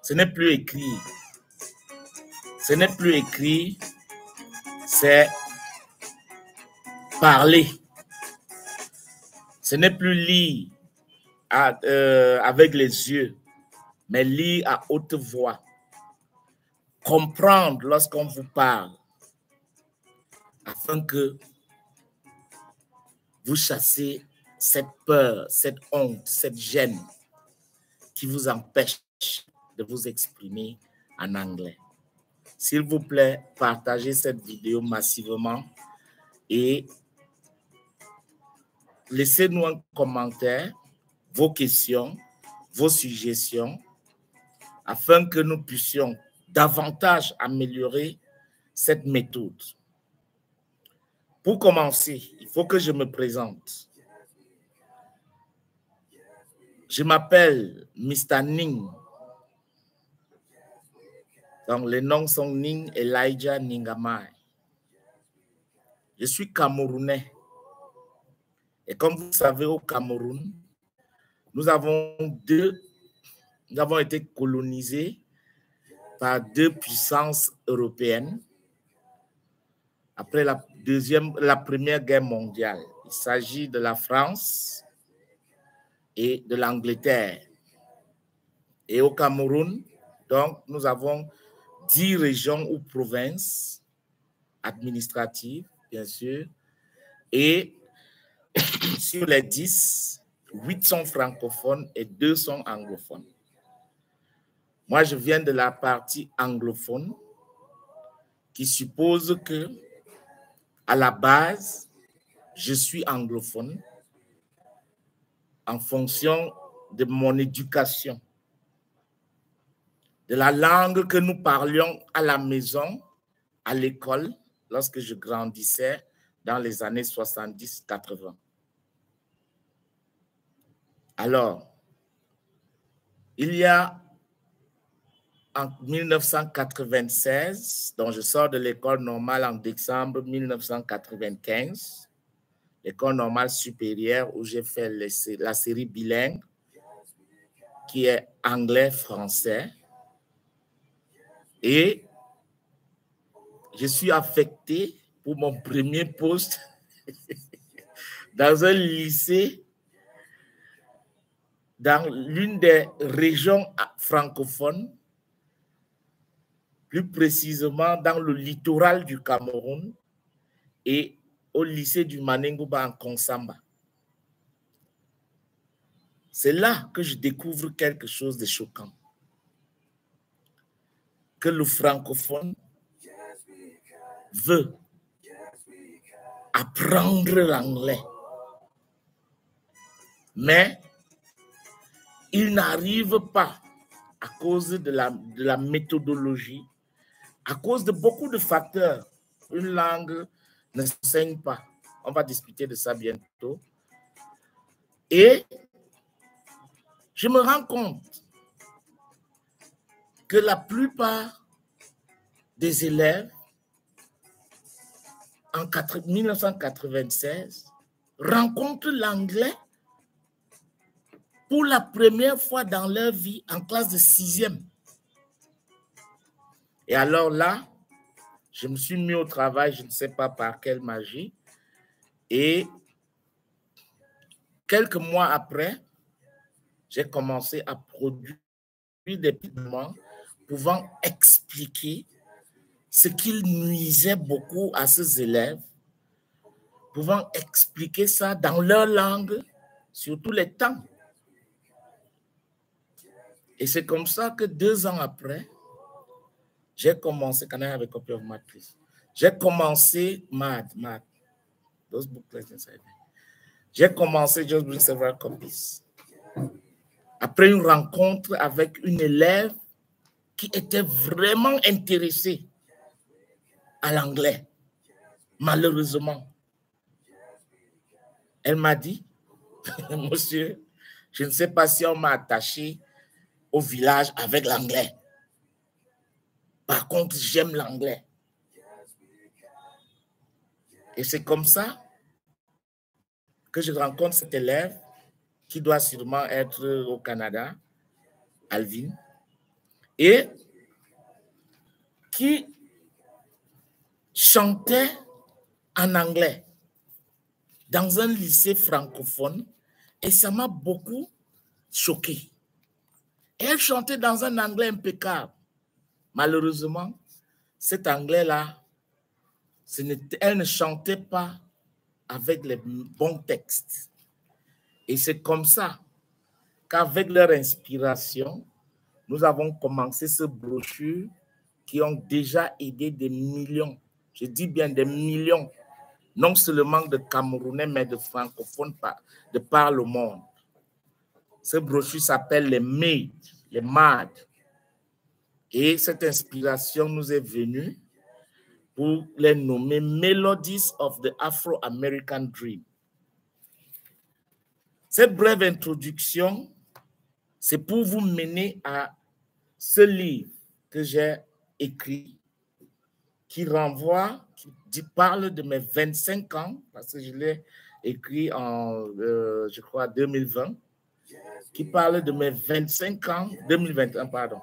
Ce n'est plus écrit. Ce n'est plus écrit, c'est parler. Ce n'est plus lire avec les yeux, mais lire à haute voix. Comprendre lorsqu'on vous parle, afin que vous chassez cette peur, cette honte, cette gêne qui vous empêche de vous exprimer en anglais. S'il vous plaît, partagez cette vidéo massivement et laissez-nous un commentaire, vos questions, vos suggestions, afin que nous puissions davantage améliorer cette méthode. Pour commencer, il faut que je me présente. Je m'appelle Mr. Ning. Donc, les noms sont Ning Elijah Ningamai. Je suis Camerounais. Et comme vous savez, au Cameroun, nous avons été colonisés par deux puissances européennes après la Première Guerre mondiale. Il s'agit de la France et de l'Angleterre. Et au Cameroun, donc, nous avons 10 régions ou provinces administratives, bien sûr, et sur les 10, 8 sont francophones et 2 sont anglophones. Moi, je viens de la partie anglophone qui suppose que, à la base, je suis anglophone en fonction de mon éducation, de la langue que nous parlions à la maison, à l'école, lorsque je grandissais dans les années 70-80. Alors, il y a en 1996, donc je sors de l'école normale en décembre 1995, l'école normale supérieure où j'ai fait la série bilingue, qui est anglais-français. Et je suis affecté pour mon premier poste dans un lycée dans l'une des régions francophones, plus précisément dans le littoral du Cameroun et au lycée du Manengouba en Konsamba. C'est là que je découvre quelque chose de choquant. Que le francophone veut apprendre l'anglais, mais il n'arrive pas à cause de la méthodologie, à cause de beaucoup de facteurs. Une langue ne s'enseigne pas. On va discuter de ça bientôt. Et je me rends compte que la plupart des élèves en 1996 rencontrent l'anglais pour la première fois dans leur vie en classe de 6e. Et alors là, je me suis mis au travail, je ne sais pas par quelle magie. Et quelques mois après, j'ai commencé à produire des documents pouvant expliquer ce qu'il nuisait beaucoup à ces élèves, pouvant expliquer ça dans leur langue, surtout les temps. Et c'est comme ça que 2 ans après, j'ai commencé, can I have a copy of math, please? J'ai commencé math. Those booklets inside. J'ai commencé just bring several copies. Après une rencontre avec une élève qui était vraiment intéressée à l'anglais, malheureusement. Elle m'a dit, monsieur, je ne sais pas si on m'a attaché au village avec l'anglais. Par contre, j'aime l'anglais. Et c'est comme ça que je rencontre cet élève qui doit sûrement être au Canada, Alvin. et qui chantait en anglais dans un lycée francophone et ça m'a beaucoup choqué. Et elle chantait dans un anglais impeccable. Malheureusement, cet anglais-là, elle ne chantait pas avec les bons textes. Et c'est comme ça qu'avec leur inspiration, nous avons commencé ce brochure qui ont déjà aidé des millions, je dis bien des millions, non seulement de Camerounais, mais de francophones de par le monde. Ce brochure s'appelle les MAD, les MAD. Et cette inspiration nous est venue pour les nommer Melodies of the Afro-American Dream. Cette brève introduction, c'est pour vous mener à ce livre que j'ai écrit, qui renvoie, qui parle de mes 25 ans, parce que je l'ai écrit en, je crois, 2020, qui parle de mes 25 ans, 2021, pardon,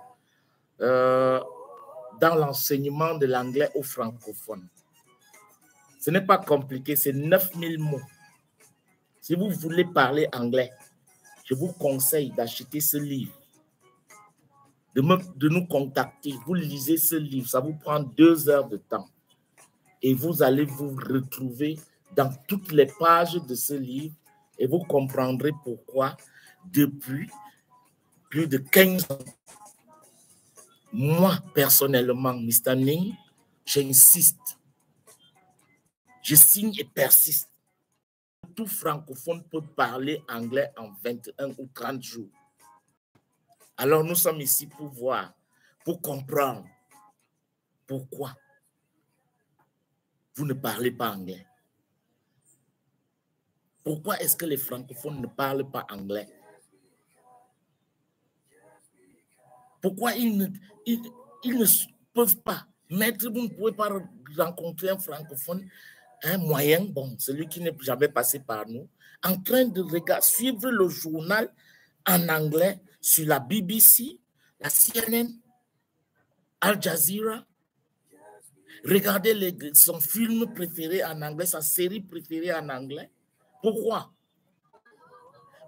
dans l'enseignement de l'anglais aux francophones. Ce n'est pas compliqué, c'est 9000 mots. Si vous voulez parler anglais, je vous conseille d'acheter ce livre, de nous contacter. Vous lisez ce livre, ça vous prend 2 heures de temps. Et vous allez vous retrouver dans toutes les pages de ce livre et vous comprendrez pourquoi, depuis plus de 15 ans, moi, personnellement, Mr. Ning, j'insiste. Je signe et persiste. Tout francophone peut parler anglais en 21 ou 30 jours. Alors, nous sommes ici pour voir, pour comprendre pourquoi vous ne parlez pas anglais. Pourquoi est-ce que les francophones ne parlent pas anglais? Pourquoi ils ne peuvent pas mettre, vous ne pouvez pas rencontrer un francophone, un moyen, bon, celui qui n'est jamais passé par nous, en train de suivre le journal en anglais sur la BBC, la CNN, Al Jazeera, regarder son film préféré en anglais, sa série préférée en anglais. Pourquoi?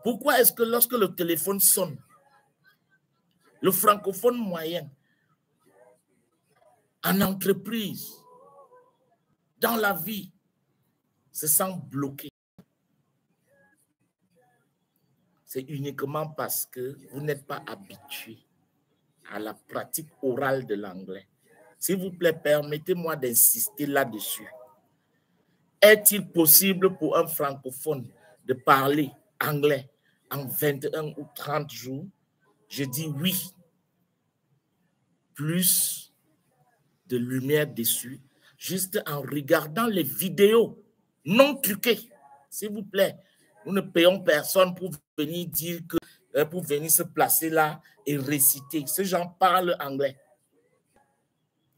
Pourquoi est-ce que lorsque le téléphone sonne, le francophone moyen, en entreprise, dans la vie, se sent bloqué? C'est uniquement parce que vous n'êtes pas habitué à la pratique orale de l'anglais. S'il vous plaît, permettez-moi d'insister là-dessus. Est-il possible pour un francophone de parler anglais en 21 ou 30 jours? Je dis oui. Plus de lumière dessus, juste en regardant les vidéos non truquées. S'il vous plaît, nous ne payons personne pour venir dire que, pour venir se placer là et réciter. Ces gens parlent anglais.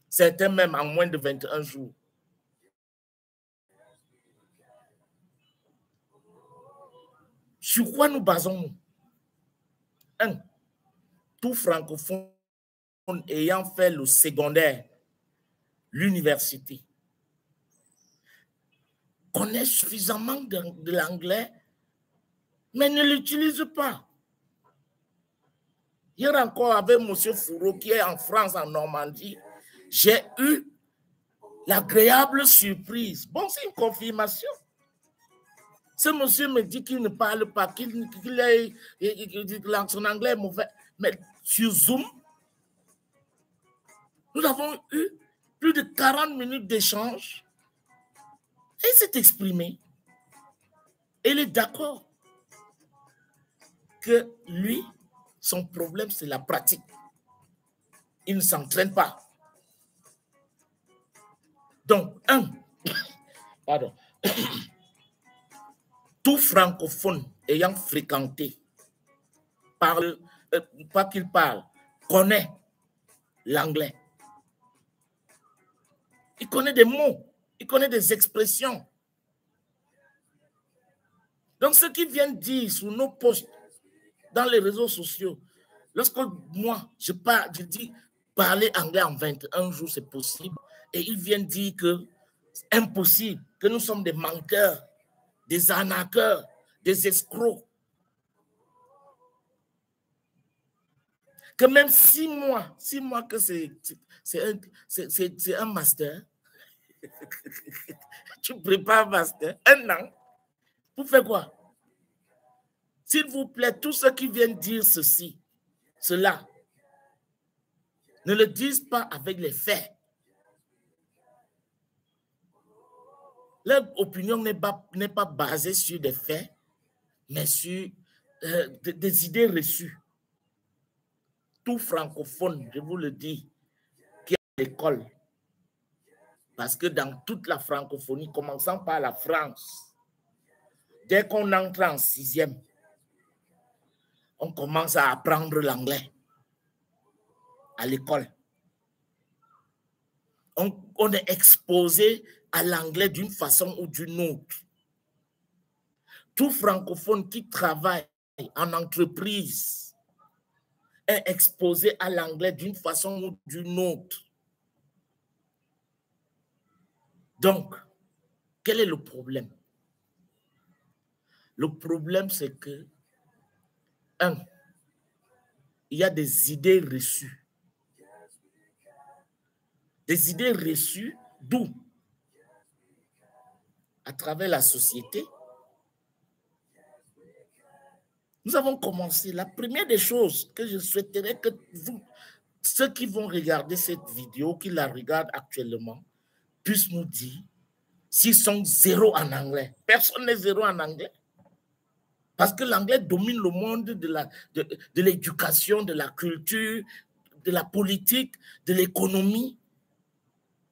Certains même en moins de 21 jours. Sur quoi nous basons-nous? 1. Tout francophone ayant fait le secondaire, l'université, connaît suffisamment de l'anglais, mais ne l'utilise pas. Hier encore, avec M. Fourreau, qui est en France, en Normandie, j'ai eu l'agréable surprise. Bon, c'est une confirmation. Ce monsieur me dit qu'il ne parle pas, son anglais est mauvais. Mais sur Zoom, nous avons eu plus de 40 minutes d'échange. Et il s'est exprimé. Et il est d'accord que lui, son problème, c'est la pratique. Il ne s'entraîne pas. Donc, tout francophone ayant fréquenté, pas qu'il parle, connaît l'anglais. Il connaît des mots, il connaît des expressions. Donc, ce qu'ils viennent dire sur nos posts dans les réseaux sociaux, Lorsque moi, je dis parler anglais en 21 jours, c'est possible. Et ils viennent dire que c'est impossible, que nous sommes des menteurs, des arnaqueurs, des escrocs. Que même 6 mois que c'est un master, tu prépares un master, 1 an, vous faites quoi? S'il vous plaît, tous ceux qui viennent dire cela, ne le disent pas avec les faits. Leur opinion n'est pas basée sur des faits, mais sur des idées reçues. Tout francophone, je vous le dis, qui est à l'école, parce que dans toute la francophonie, commençant par la France, dès qu'on entre en 6e, on commence à apprendre l'anglais à l'école. On est exposé à l'anglais d'une façon ou d'une autre. Tout francophone qui travaille en entreprise est exposé à l'anglais d'une façon ou d'une autre. Donc, quel est le problème? Le problème, c'est que, il y a des idées reçues. Des idées reçues d'où? À travers la société. Nous avons commencé. La première des choses que je souhaiterais que vous, ceux qui vont regarder cette vidéo, qui la regardent actuellement, puissent nous dire s'ils sont zéro en anglais. Personne n'est zéro en anglais. Parce que l'anglais domine le monde de l'éducation, de la culture, de la politique, de l'économie,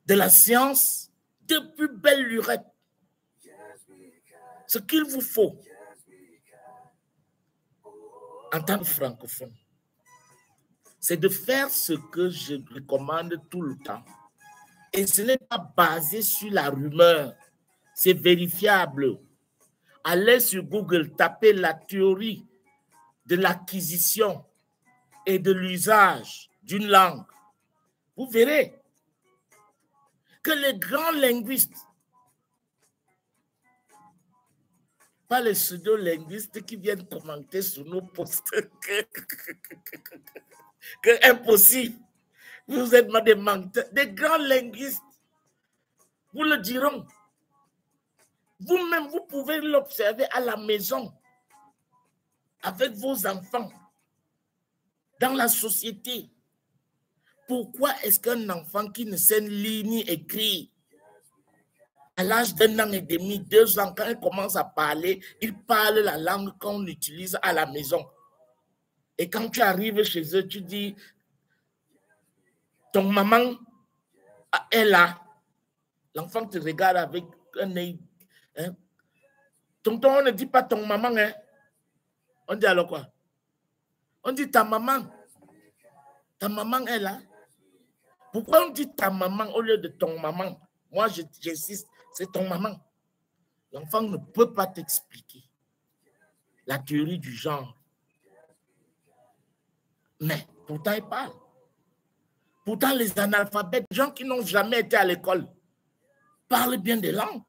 de la science, depuis belle lurette. Ce qu'il vous faut en tant que francophone, c'est de faire ce que je recommande tout le temps. Et ce n'est pas basé sur la rumeur, c'est vérifiable. Allez sur Google, tapez la théorie de l'acquisition et de l'usage d'une langue. Vous verrez que les grands linguistes, pas les pseudo-linguistes qui viennent commenter sur nos posts, que impossible, vous êtes des menteurs, des grands linguistes, vous le diront. Vous-même, vous pouvez l'observer à la maison, avec vos enfants, dans la société. Pourquoi est-ce qu'un enfant qui ne sait lire ni écrire, à l'âge d'1 an et demi, 2 ans, quand il commence à parler, il parle la langue qu'on utilise à la maison. Et quand tu arrives chez eux, tu dis, ton maman est là. L'enfant te regarde avec un œil. Hein? Tonton, on ne dit pas ton maman. Hein? On dit alors quoi? On dit ta maman. Ta maman est là. Pourquoi on dit ta maman au lieu de ton maman? Moi, j'insiste, c'est ton maman. L'enfant ne peut pas t'expliquer la théorie du genre. Mais pourtant, il parle. Pourtant, les analphabètes, les gens qui n'ont jamais été à l'école, parlent bien des langues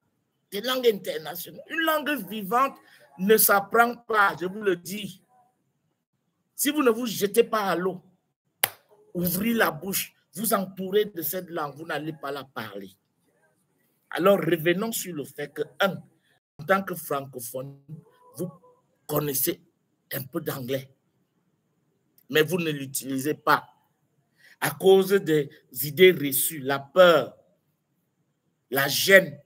internationales. Une langue vivante ne s'apprend pas, je vous le dis. Si vous ne vous jetez pas à l'eau, ouvrez la bouche, vous entourez de cette langue, vous n'allez pas la parler. Alors, revenons sur le fait que, en tant que francophone, vous connaissez un peu d'anglais, mais vous ne l'utilisez pas à cause des idées reçues, la peur, la gêne,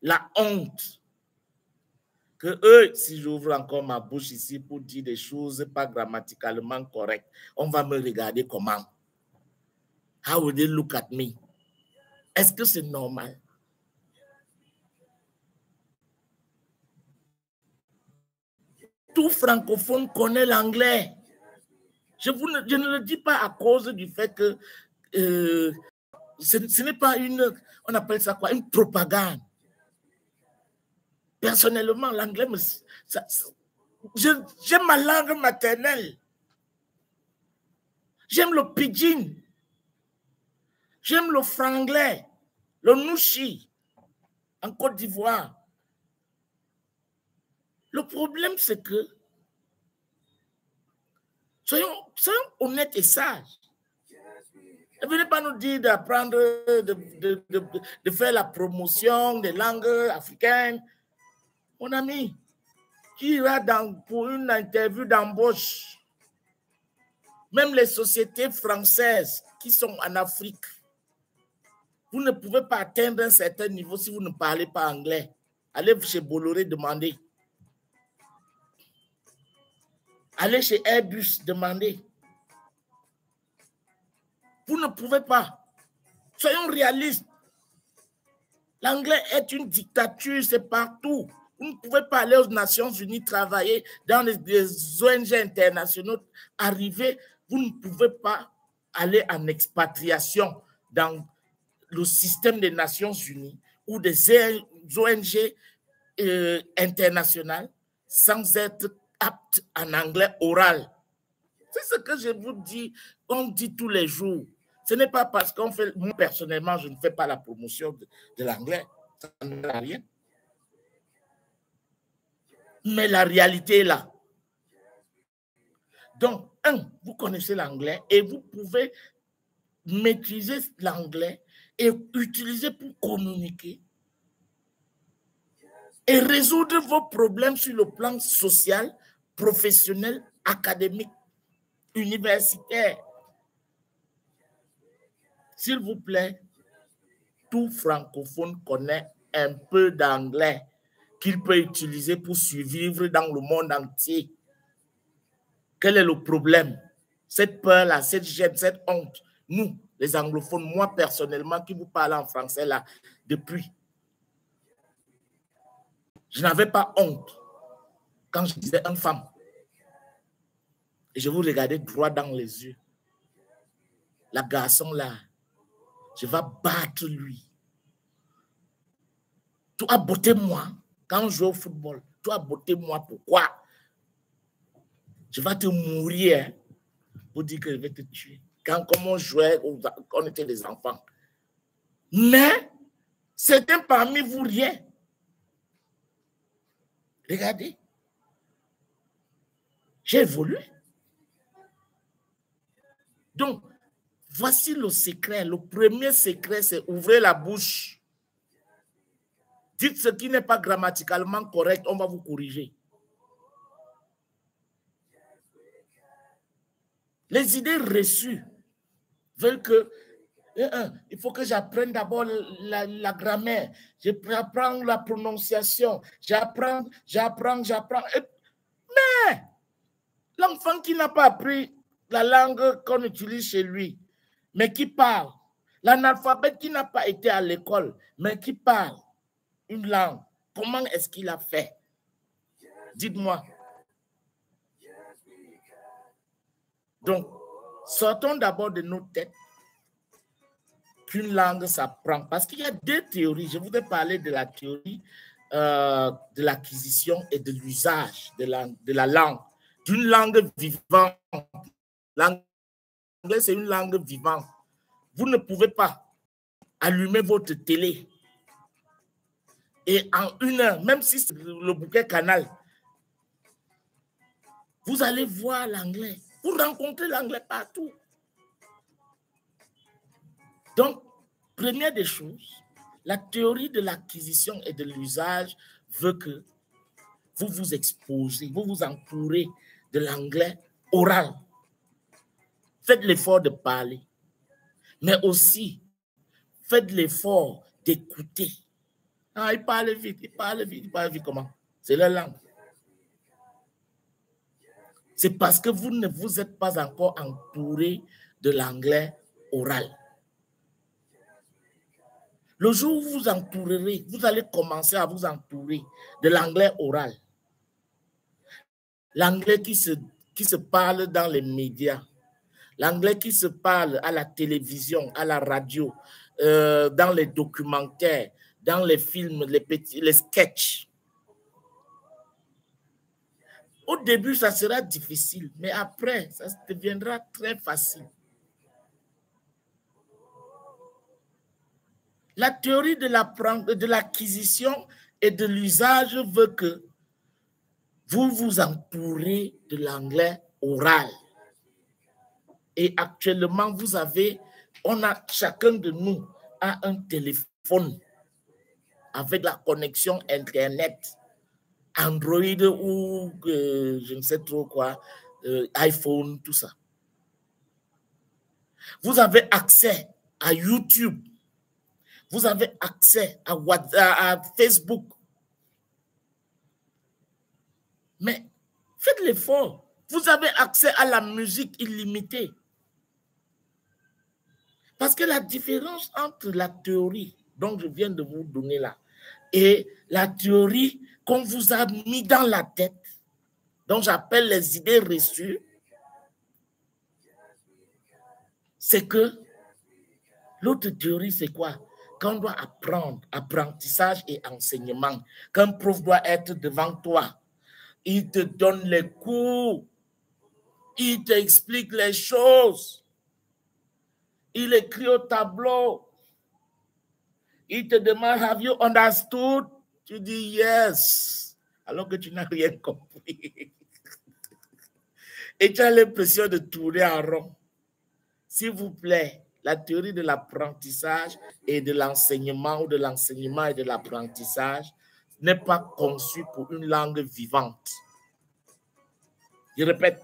la honte. Que eux, si j'ouvre encore ma bouche ici pour dire des choses pas grammaticalement correctes, on va me regarder comment? How will they look at me? Est-ce que c'est normal? Tout francophone connaît l'anglais. Je ne le dis pas à cause du fait que ce n'est pas on appelle ça quoi, une propagande. Personnellement, l'anglais, j'aime ma langue maternelle. J'aime le pidgin. J'aime le franglais, le nouchi en Côte d'Ivoire. Le problème, c'est que soyons honnêtes et sages. Ne venez pas nous dire d'apprendre, de faire la promotion des langues africaines. Mon ami, qui ira pour une interview d'embauche, même les sociétés françaises qui sont en Afrique, vous ne pouvez pas atteindre un certain niveau si vous ne parlez pas anglais. Allez chez Bolloré demander. Allez chez Airbus demander. Vous ne pouvez pas. Soyons réalistes. L'anglais est une dictature, c'est partout. Vous ne pouvez pas aller aux Nations Unies travailler dans des ONG internationaux, arriver, vous ne pouvez pas aller en expatriation dans le système des Nations Unies ou des ONG internationales sans être apte en anglais oral. C'est ce que je vous dis, on dit tous les jours. Ce n'est pas parce qu'on fait, moi personnellement, je ne fais pas la promotion de l'anglais. Ça n'a rien. Mais la réalité est là. Donc, vous connaissez l'anglais et vous pouvez maîtriser l'anglais et utiliser pour communiquer et résoudre vos problèmes sur le plan social, professionnel, académique, universitaire. S'il vous plaît, tout francophone connaît un peu d'anglais qu'il peut utiliser pour survivre dans le monde entier. Quel est le problème? Cette peur-là, cette gêne, cette honte. Nous, les anglophones, moi personnellement, qui vous parle en français là, depuis, je n'avais pas honte quand je disais une femme. Et je vous regardais droit dans les yeux. La garçon là, je vais battre lui. Tu as botté moi quand je joue au football. Tu as botté moi, pourquoi? Je vais te mourir pour dire que je vais te tuer. Quand on jouait, on était des enfants. Mais certains parmi vous rien. Regardez. J'ai évolué. Donc, voici le secret. Le premier secret, c'est ouvrir la bouche. Dites ce qui n'est pas grammaticalement correct, on va vous corriger. Les idées reçues veulent que il faut que j'apprenne d'abord la grammaire, j'apprends la prononciation, j'apprends. Mais l'enfant qui n'a pas appris la langue qu'on utilise chez lui, mais qui parle, l'analphabète qui n'a pas été à l'école, mais qui parle une langue, comment est-ce qu'il a fait? Dites-moi. Donc, sortons d'abord de nos têtes qu'une langue s'apprend. Parce qu'il y a deux théories. Je voudrais parler de la théorie de l'acquisition et de l'usage de la langue. D'une langue vivante. L'anglais, c'est une langue vivante. Vous ne pouvez pas allumer votre télé et en 1 heure, même si c'est le bouquet Canal, vous allez voir l'anglais. Vous rencontrez l'anglais partout. Donc, première des choses, la théorie de l'acquisition et de l'usage veut que vous vous exposez, vous vous entourez de l'anglais oral. Faites l'effort de parler, mais aussi faites l'effort d'écouter. Ah, il parle vite, il parle vite, il parle vite comment? C'est la langue. C'est parce que vous ne vous êtes pas encore entouré de l'anglais oral. Le jour où vous vous entourerez, vous allez commencer à vous entourer de l'anglais oral. L'anglais qui se parle dans les médias. L'anglais qui se parle à la télévision, à la radio, dans les documentaires, dans les films, les sketchs. Au début, ça sera difficile, mais après, ça deviendra très facile. La théorie de l'acquisition et de l'usage veut que vous vous entourez de l'anglais oral. Et actuellement, chacun de nous a un téléphone avec la connexion Internet, Android ou je ne sais trop quoi, iPhone, tout ça. Vous avez accès à YouTube. Vous avez accès à WhatsApp, à Facebook. Mais faites l'effort. Vous avez accès à la musique illimitée. Parce que la différence entre la théorie dont je viens de vous donner là et la théorie qu'on vous a mis dans la tête, dont j'appelle les idées reçues, c'est que l'autre théorie, c'est quoi? Qu'on doit apprendre, apprentissage et enseignement. Qu'un prof doit être devant toi. Il te donne les cours. Il t'explique les choses. Il écrit au tableau. Il te demande, have you understood? Tu dis yes. Alors que tu n'as rien compris. Et tu as l'impression de tourner en rond. S'il vous plaît, la théorie de l'apprentissage et de l'enseignement ou de l'enseignement et de l'apprentissage n'est pas conçue pour une langue vivante. Je répète,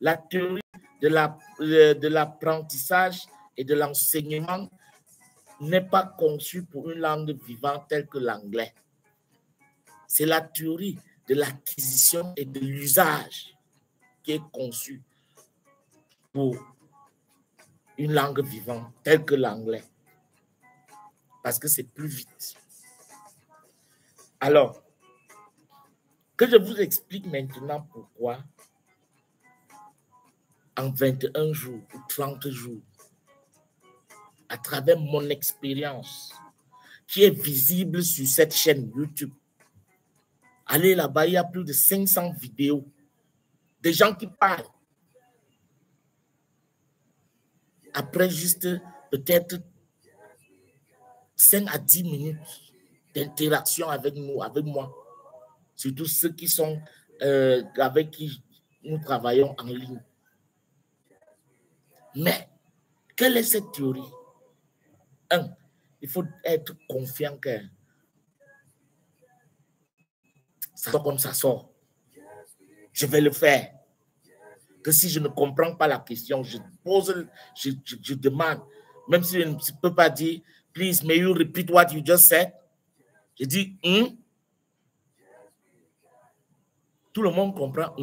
la théorie de l'apprentissage et de l'enseignement n'est pas conçue pour une langue vivante telle que l'anglais. C'est la théorie de l'acquisition et de l'usage qui est conçue pour une langue vivante telle que l'anglais. Parce que c'est plus vite. Alors, que je vous explique maintenant pourquoi en 21 jours ou 30 jours, à travers mon expérience qui est visible sur cette chaîne YouTube. Allez là-bas, il y a plus de 500 vidéos, des gens qui parlent. Après juste peut-être 5 à 10 minutes d'interaction avec nous, avec moi. Surtout ceux qui sont avec qui nous travaillons en ligne. Mais, quelle est cette théorie? Il faut être confiant que ça sort comme ça sort. Je vais le faire. Que si je ne comprends pas la question, je pose, je demande. Même si je ne peux pas dire, please, may you repeat what you just said? Je dis, Tout le monde comprend,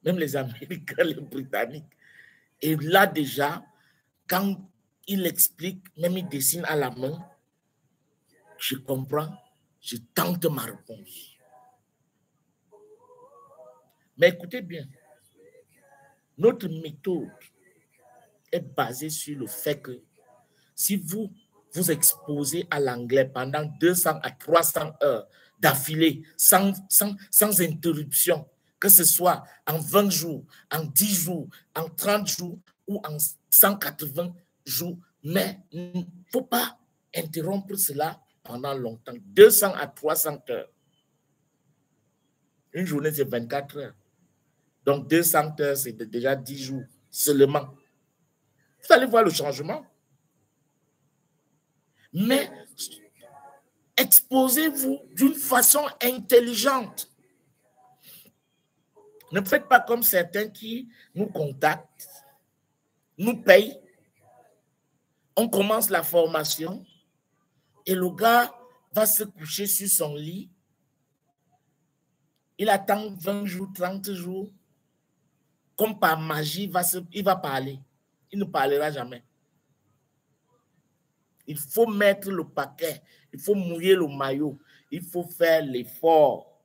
Même les Américains, les Britanniques. Et là déjà, quand il explique, même il dessine à la main, je comprends, je tente ma réponse. Mais écoutez bien, notre méthode est basée sur le fait que si vous vous exposez à l'anglais pendant 200 à 300 heures d'affilée, sans interruption, que ce soit en 20 jours, en 10 jours, en 30 jours ou en 180 jours, mais il ne faut pas interrompre cela pendant longtemps. 200 à 300 heures. Une journée, c'est 24 heures. Donc, 200 heures, c'est déjà 10 jours seulement. Vous allez voir le changement. Mais exposez-vous d'une façon intelligente. Ne faites pas comme certains qui nous contactent, nous payent, on commence la formation et le gars va se coucher sur son lit. Il attend 20 jours, 30 jours. Comme par magie, il va parler. Il ne parlera jamais. Il faut mettre le paquet. Il faut mouiller le maillot. Il faut faire l'effort.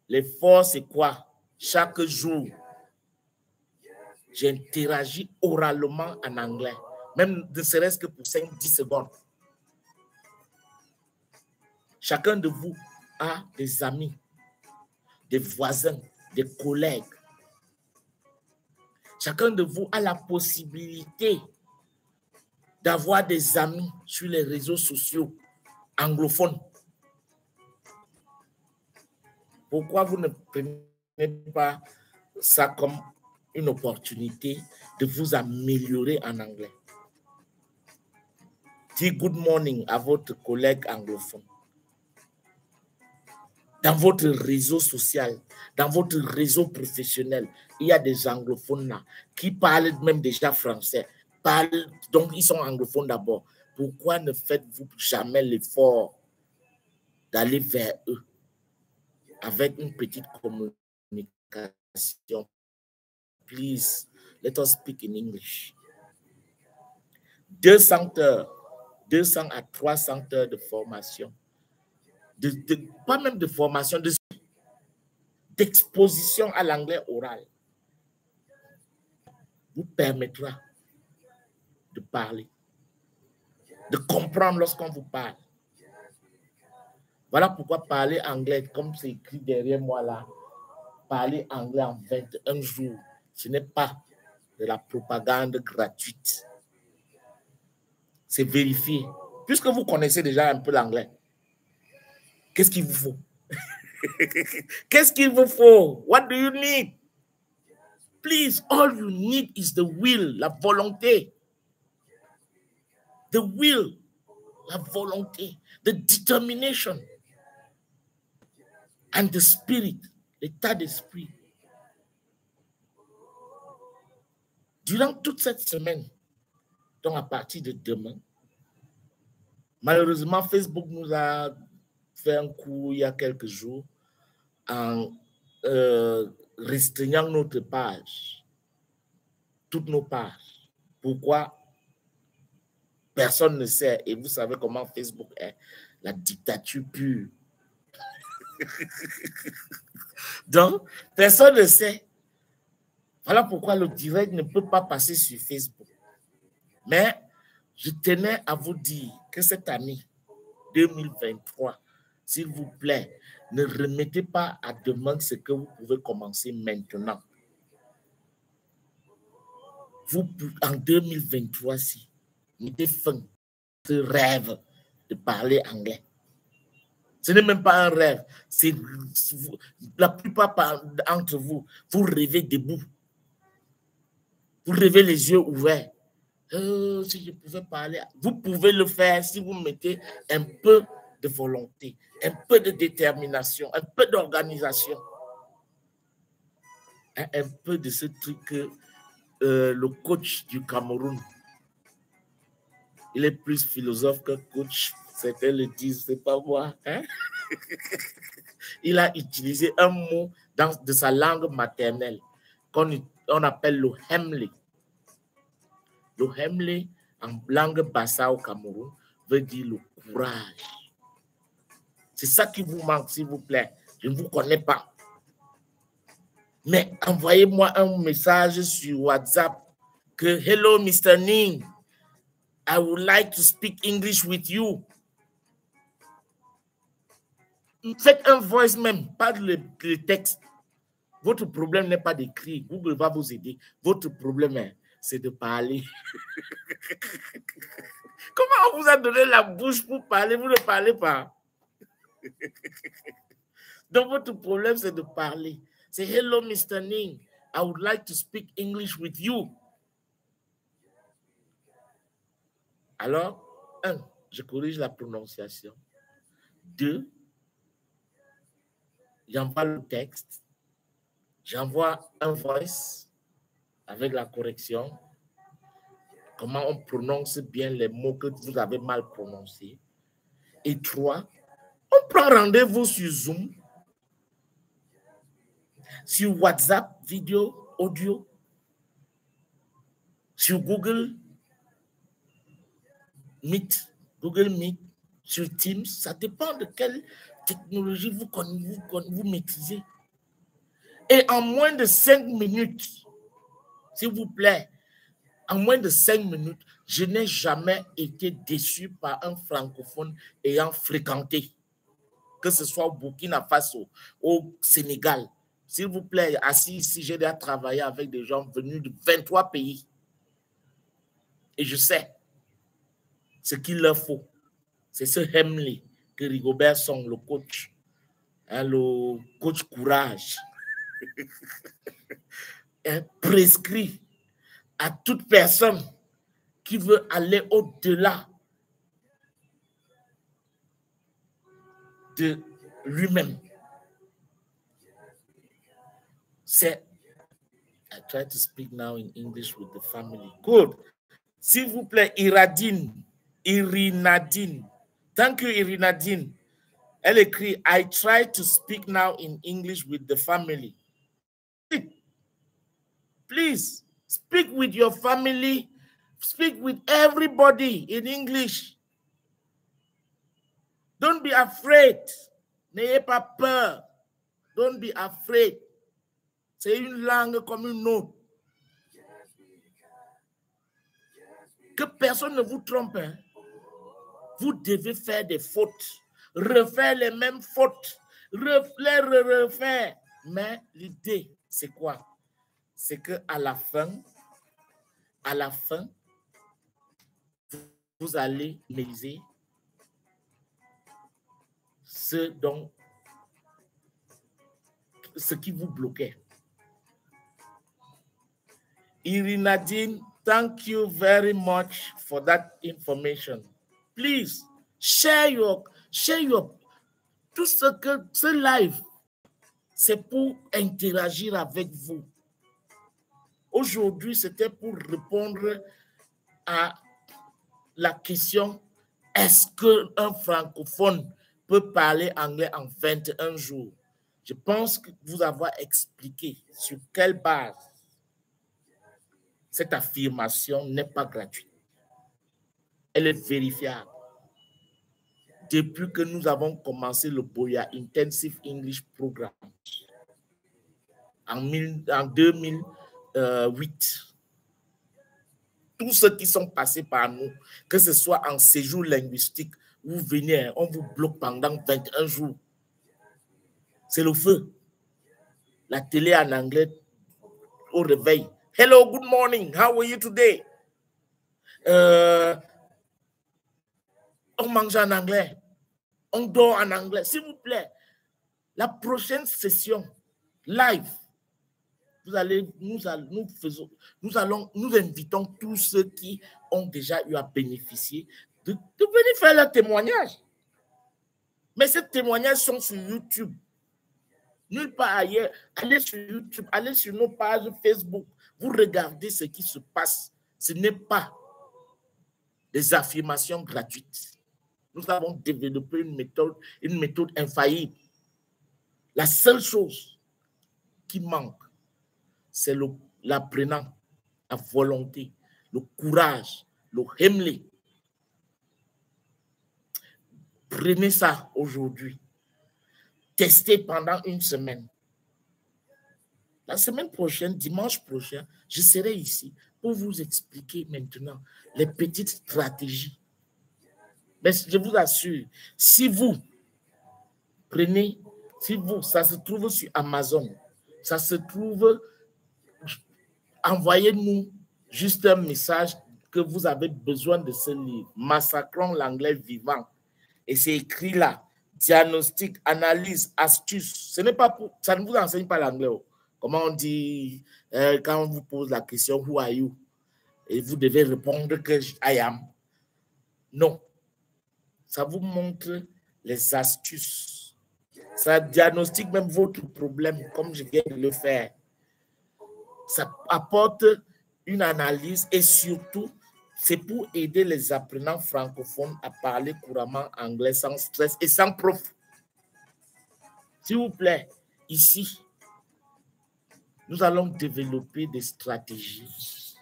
L'effort, c'est quoi? Chaque jour, j'interagis oralement en anglais. Même ne serait-ce que pour 5-10 secondes. Chacun de vous a des amis, des voisins, des collègues. Chacun de vous a la possibilité d'avoir des amis sur les réseaux sociaux anglophones. Pourquoi vous ne prenez pas ça comme une opportunité de vous améliorer en anglais? Dites good morning à votre collègue anglophone. Dans votre réseau social, dans votre réseau professionnel, il y a des anglophones là qui parlent même déjà français. Donc, ils sont anglophones d'abord. Pourquoi ne faites-vous jamais l'effort d'aller vers eux avec une petite communication? Please, let us speak in English. 200 heures, 200 à 300 heures de formation. Pas même de formation, d'exposition à l'anglais oral vous permettra de parler, de comprendre lorsqu'on vous parle. Voilà pourquoi parler anglais, comme c'est écrit derrière moi là, parler anglais en 21 jours, ce n'est pas de la propagande gratuite. C'est vérifié. Puisque vous connaissez déjà un peu l'anglais, qu'est-ce qu'il vous faut? Qu'est-ce qu'il vous faut? What do you need? Please, all you need is the will, la volonté. The will, la volonté, the determination, and the spirit, l'état d'esprit. Durant toute cette semaine, donc à partir de demain, malheureusement, Facebook nous a fait un coup il y a quelques jours en restreignant notre page, toutes nos pages. Pourquoi? Personne ne sait. Et vous savez comment Facebook est. La dictature pure. Donc, personne ne sait. Voilà pourquoi le direct ne peut pas passer sur Facebook. Mais je tenais à vous dire que cette année 2023, s'il vous plaît, ne remettez pas à demain ce que vous pouvez commencer maintenant. Vous, en 2023, mettez fin à ce rêve de parler anglais. Ce n'est même pas un rêve. C'est la plupart d'entre vous, vous rêvez debout. Vous rêvez les yeux ouverts. Si je pouvais parler, vous pouvez le faire si vous mettez un peu de volonté, un peu de détermination, un peu d'organisation, un peu de ce truc que le coach du Cameroun, il est plus philosophe que coach, certains le disent, c'est pas moi. Hein? Il a utilisé un mot de sa langue maternelle qu'on appelle le hemley. Le hemley, en langue bassa au Cameroun, veut dire le courage. C'est ça qui vous manque, s'il vous plaît. Je ne vous connais pas. Mais envoyez-moi un message sur WhatsApp que « Hello, Mr. Ning, I would like to speak English with you. » Faites un voice même, pas le texte. Votre problème n'est pas d'écrire. Google va vous aider. Votre problème, c'est de parler. Comment on vous a donné la bouche pour parler? Vous ne parlez pas. Donc, votre problème, c'est de parler. C'est « Hello, Mr. Ning. I would like to speak English with you. » Alors, 1, je corrige la prononciation. 2, j'envoie le texte. J'envoie un voice avec la correction. Comment on prononce bien les mots que vous avez mal prononcés. Et 3, on prend rendez-vous sur Zoom, sur WhatsApp, vidéo, audio, sur Google Meet, sur Teams. Ça dépend de quelle technologie vous maîtrisez. Et en moins de 5 minutes, s'il vous plaît, en moins de 5 minutes, je n'ai jamais été déçu par un francophone ayant fréquenté, que ce soit au Burkina Faso, au Sénégal. S'il vous plaît, assis ici, j'ai déjà travaillé avec des gens venus de 23 pays. Et je sais, ce qu'il leur faut. C'est ce Hemley que Rigobert Song, le coach, hein, le coach courage, prescrit à toute personne qui veut aller au-delà de lui-même. C'est, I try to speak now in English with the family. Good. S'il vous plaît, Irinadine. Thank you, Irinadine. Elle écrit, I try to speak now in English with the family. Please, speak with your family. Speak with everybody in English. Don't be afraid. N'ayez pas peur. Don't be afraid. C'est une langue comme une autre. Que personne ne vous trompe. Hein. Vous devez faire des fautes. Refaire les mêmes fautes. Refaire. Mais l'idée, c'est quoi? C'est qu'à la fin, vous allez maîtriser ce qui vous bloquait. Irinadine, thank you very much for that information. Please share your tout ce live, c'est pour interagir avec vous. Aujourd'hui, c'était pour répondre à la question, est-ce qu'un francophone peut parler anglais en 21 jours? Je pense que vous avez expliqué sur quelle base cette affirmation n'est pas gratuite. Elle est vérifiable. Depuis que nous avons commencé le Boya Intensive English Program en 2008, tous ceux qui sont passés par nous, que ce soit en séjour linguistique, vous venez, on vous bloque pendant 21 jours. C'est le feu. La télé en anglais au réveil. Hello, good morning. How are you today? On mange en anglais. On dort en anglais. S'il vous plaît, la prochaine session live, nous invitons tous ceux qui ont déjà eu à bénéficier de venir faire leur témoignage. Mais ces témoignages sont sur YouTube. Nulle part ailleurs. Allez sur YouTube, allez sur nos pages Facebook. Vous regardez ce qui se passe. Ce n'est pas des affirmations gratuites. Nous avons développé une méthode infaillible. La seule chose qui manque, c'est l'apprenant, la volonté, le courage, le Hemley. Prenez ça aujourd'hui. Testez pendant une semaine. La semaine prochaine, dimanche prochain, je serai ici pour vous expliquer maintenant les petites stratégies. Mais je vous assure, si vous prenez, ça se trouve sur Amazon, ça se trouve, envoyez-nous juste un message que vous avez besoin de ce livre, Massacrons l'anglais vivant. Et c'est écrit là, diagnostic, analyse, astuce. Ce n'est pas pour, ça ne vous enseigne pas l'anglais. Comment on dit, quand on vous pose la question, who are you? Et vous devez répondre que I am. Non. Ça vous montre les astuces. Ça diagnostique même votre problème, comme je viens de le faire. Ça apporte une analyse et surtout, c'est pour aider les apprenants francophones à parler couramment anglais sans stress et sans prof. S'il vous plaît, ici, nous allons développer des stratégies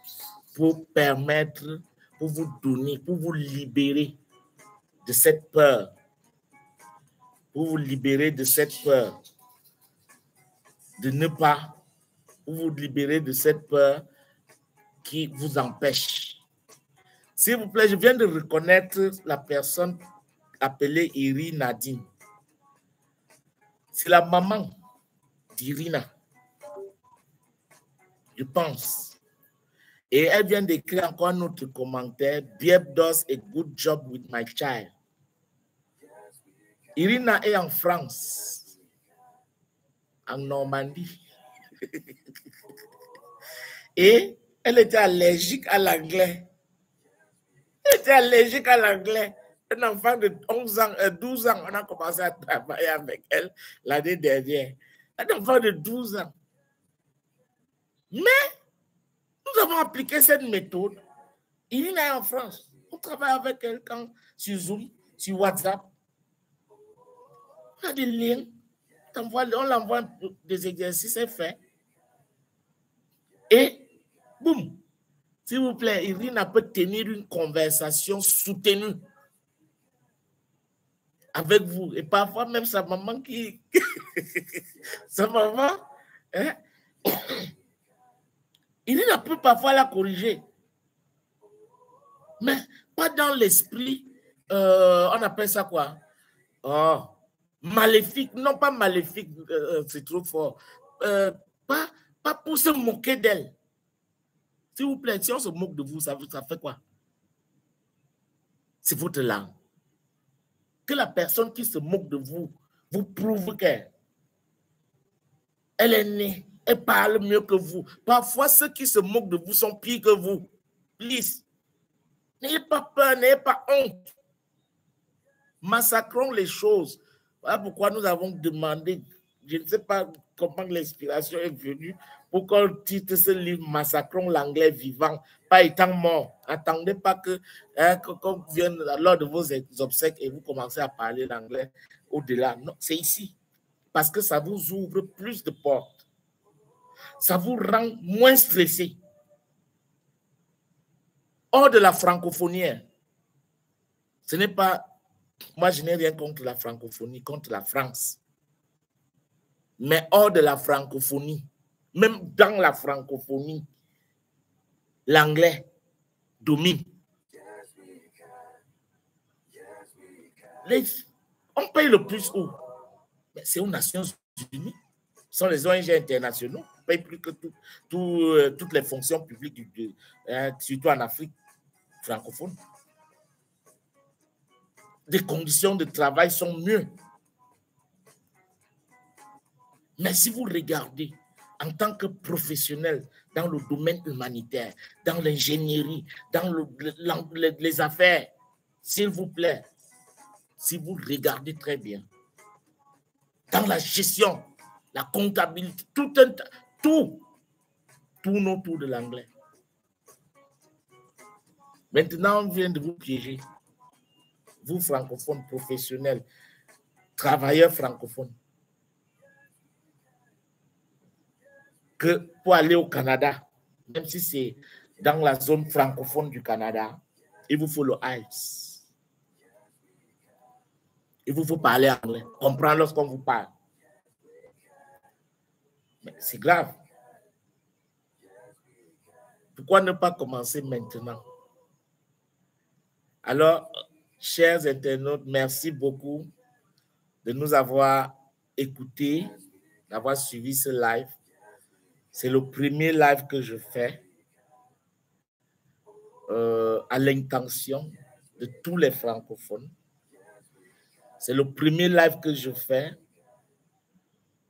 pour permettre, pour vous donner, pour vous libérer de cette peur. Pour vous libérer de cette peur. De ne pas, pour vous libérer de cette peur qui vous empêche. S'il vous plaît, je viens de reconnaître la personne appelée Irinadine. C'est la maman d'Irina. Je pense. Et elle vient d'écrire encore un autre commentaire. Bieb does a good job with my child. Irina est en France, en Normandie. Et elle était allergique à l'anglais. Elle était allergique à l'anglais. Un enfant de 11 ans, 12 ans, on a commencé à travailler avec elle l'année dernière. Un enfant de 12 ans. Mais nous avons appliqué cette méthode. Irina est en France. On travaille avec elle sur Zoom, sur WhatsApp. On a des liens. On l'envoie des exercices, c'est fait. Et, boum, s'il vous plaît, Irina peut tenir une conversation soutenue avec vous. Et parfois, même sa maman qui... sa maman, hein? Irina peut parfois la corriger. Mais pas dans l'esprit, on appelle ça quoi? Oh, maléfique. Non, pas maléfique, c'est trop fort. Pas pour se moquer d'elle. S'il vous plaît, si on se moque de vous, ça fait quoi? C'est votre langue. Que la personne qui se moque de vous prouve qu'elle est née, elle parle mieux que vous. Parfois, ceux qui se moquent de vous sont pires que vous. Please. N'ayez pas peur, n'ayez pas honte. Massacrons les choses. Voilà pourquoi nous avons demandé, je ne sais pas comment l'inspiration est venue, pour qu'on titre ce livre Massacrons l'anglais vivant, pas étant mort. Attendez pas que qu'on vienne lors de vos obsèques et vous commencez à parler l'anglais au-delà. Non, c'est ici. Parce que ça vous ouvre plus de portes. Ça vous rend moins stressé. Hors de la francophonie, ce n'est pas... Moi, je n'ai rien contre la francophonie, contre la France. Mais hors de la francophonie, même dans la francophonie, l'anglais domine. On paye le plus où? C'est aux Nations Unies. Ce sont les ONG internationaux. On paye plus que toutes les fonctions publiques, surtout en Afrique francophone. Les conditions de travail sont mieux. Mais si vous regardez en tant que professionnel dans le domaine humanitaire, dans l'ingénierie, dans les affaires, s'il vous plaît, si vous regardez très bien, dans la gestion, la comptabilité, tout tourne autour de l'anglais. Maintenant, on vient de vous piéger. Vous, francophones professionnels, travailleurs francophones, que pour aller au Canada, même si c'est dans la zone francophone du Canada, il vous faut le IELTS. Il vous faut parler anglais, comprendre lorsqu'on vous parle. Mais c'est grave. Pourquoi ne pas commencer maintenant? Alors, chers internautes, merci beaucoup de nous avoir écoutés, d'avoir suivi ce live. C'est le premier live que je fais à l'intention de tous les francophones. C'est le premier live que je fais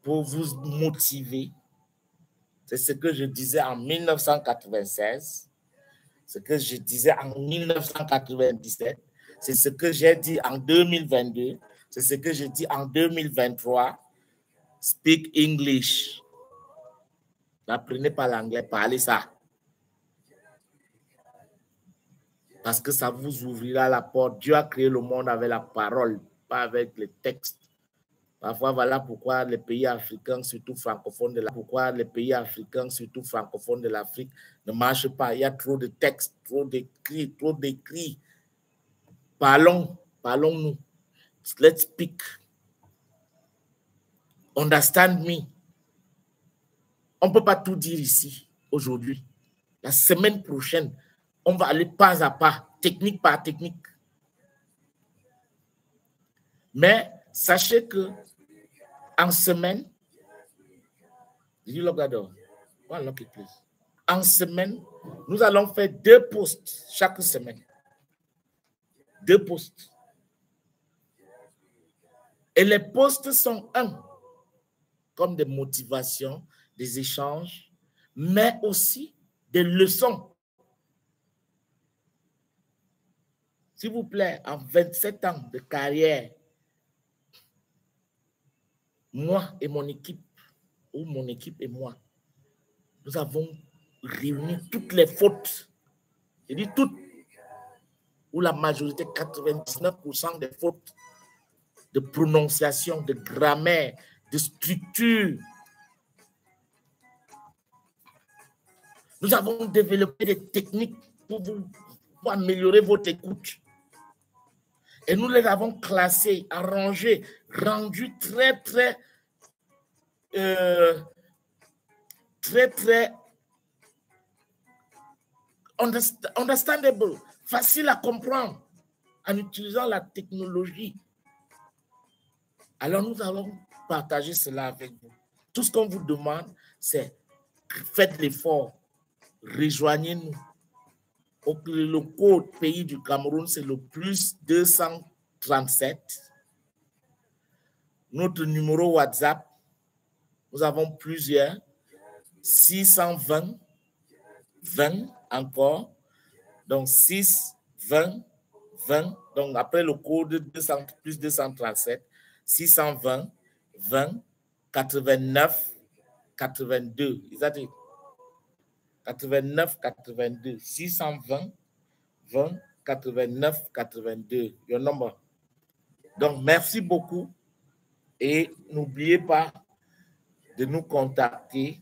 pour vous motiver. C'est ce que je disais en 1996, ce que je disais en 1997, c'est ce que j'ai dit en 2022, c'est ce que je dis en 2023. Speak English. N'apprenez pas l'anglais, parlez ça. Parce que ça vous ouvrira la porte. Dieu a créé le monde avec la parole, pas avec les textes. Parfois, voilà pourquoi les pays africains, surtout francophones de l'Afrique, ne marchent pas. Il y a trop de textes, trop d'écrits. Parlons-nous. Let's speak. Understand me. On ne peut pas tout dire ici, aujourd'hui. La semaine prochaine, on va aller pas à pas, technique par technique. Mais sachez que en semaine, did you lock that door? Go and lock it, please. En semaine, nous allons faire 2 posts chaque semaine. 2 posts. Et les posts sont comme des motivations, des échanges, mais aussi des leçons. S'il vous plaît, en 27 ans de carrière, moi et mon équipe, ou mon équipe et moi, nous avons réuni toutes les fautes. Je dis toutes, ou la majorité, 99% des fautes de prononciation, de grammaire, de structure. Nous avons développé des techniques pour améliorer votre écoute. Et nous les avons classés, arrangés, rendus très, understandable, facile à comprendre en utilisant la technologie. Alors nous allons partager cela avec vous. Tout ce qu'on vous demande, c'est faites l'effort, rejoignez-nous. Le code pays du Cameroun, c'est le plus 237. Notre numéro WhatsApp, nous avons plusieurs. 620, 20 encore. Donc 6, 20, 20. Donc après le code 200, plus 237, 620, 20, 89, 82. Ils ont dit 89, 82, 620, 20, 89, 82. Your number. Donc, merci beaucoup. Et n'oubliez pas de nous contacter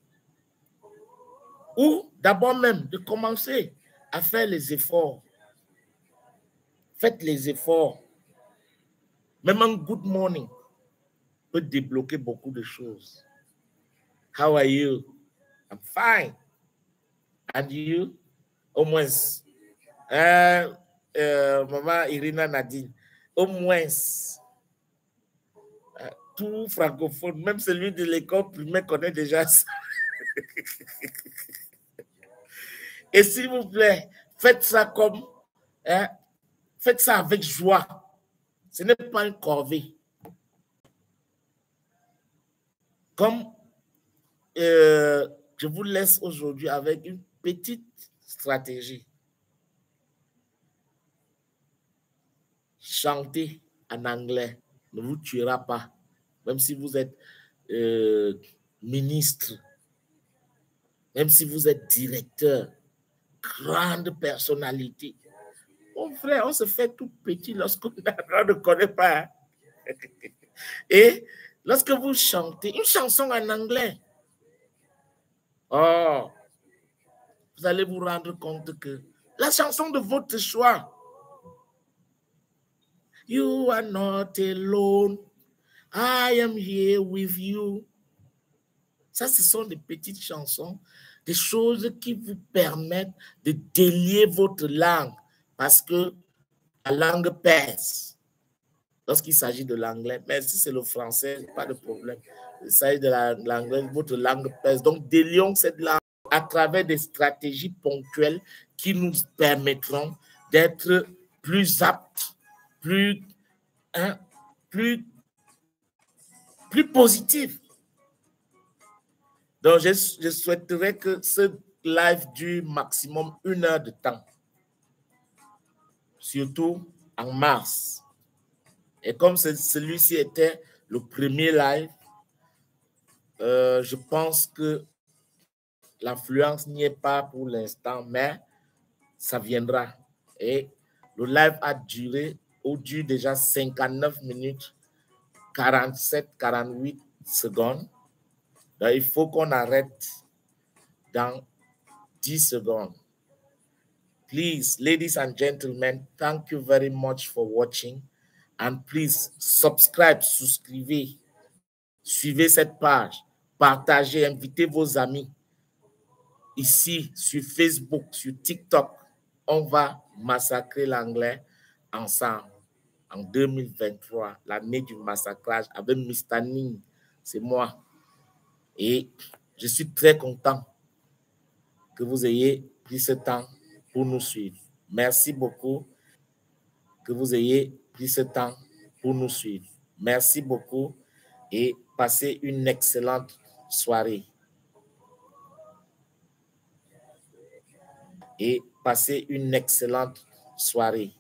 ou d'abord même de commencer à faire les efforts. Faites les efforts. Même un good morning peut débloquer beaucoup de choses. How are you? I'm fine. And you? Au moins, maman Irina Nadine, au moins, tout francophone, même celui de l'école primaire connaît déjà ça. Et s'il vous plaît, faites ça comme, faites ça avec joie. Ce n'est pas une corvée. Comme je vous laisse aujourd'hui avec une petite stratégie. Chanter en anglais ne vous tuera pas, même si vous êtes ministre, même si vous êtes directeur, grande personnalité. Mon frère, on se fait tout petit lorsqu'on ne connaît pas. Et lorsque vous chantez une chanson en anglais, oh, vous allez vous rendre compte que la chanson de votre choix, You are not alone, I am here with you. Ça, ce sont des petites chansons, des choses qui vous permettent de délier votre langue parce que la langue pèse lorsqu'il s'agit de l'anglais. Mais si c'est le français, pas de problème. Il s'agit de l'anglais, votre langue pèse. Donc, délions cette langue à travers des stratégies ponctuelles qui nous permettront d'être plus aptes, plus positifs. Donc, je souhaiterais que ce live dure maximum 1 heure de temps, surtout en mars. Et comme celui-ci était le premier live, je pense que l'affluence n'y est pas pour l'instant, mais ça viendra. Et le live a duré, dure déjà 59 minutes, 47, 48 secondes. Donc, il faut qu'on arrête dans 10 secondes. Please, ladies and gentlemen, thank you very much for watching. And please, subscribe, souscrivez, suivez cette page, partagez, invitez vos amis. Ici, sur Facebook, sur TikTok, on va massacrer l'anglais ensemble en 2023, l'année du massacrage avec Mr. Ning, c'est moi. Et je suis très content que vous ayez pris ce temps pour nous suivre. Merci beaucoup que vous ayez pris ce temps pour nous suivre. Merci beaucoup et passez une excellente soirée. Et passez une excellente soirée.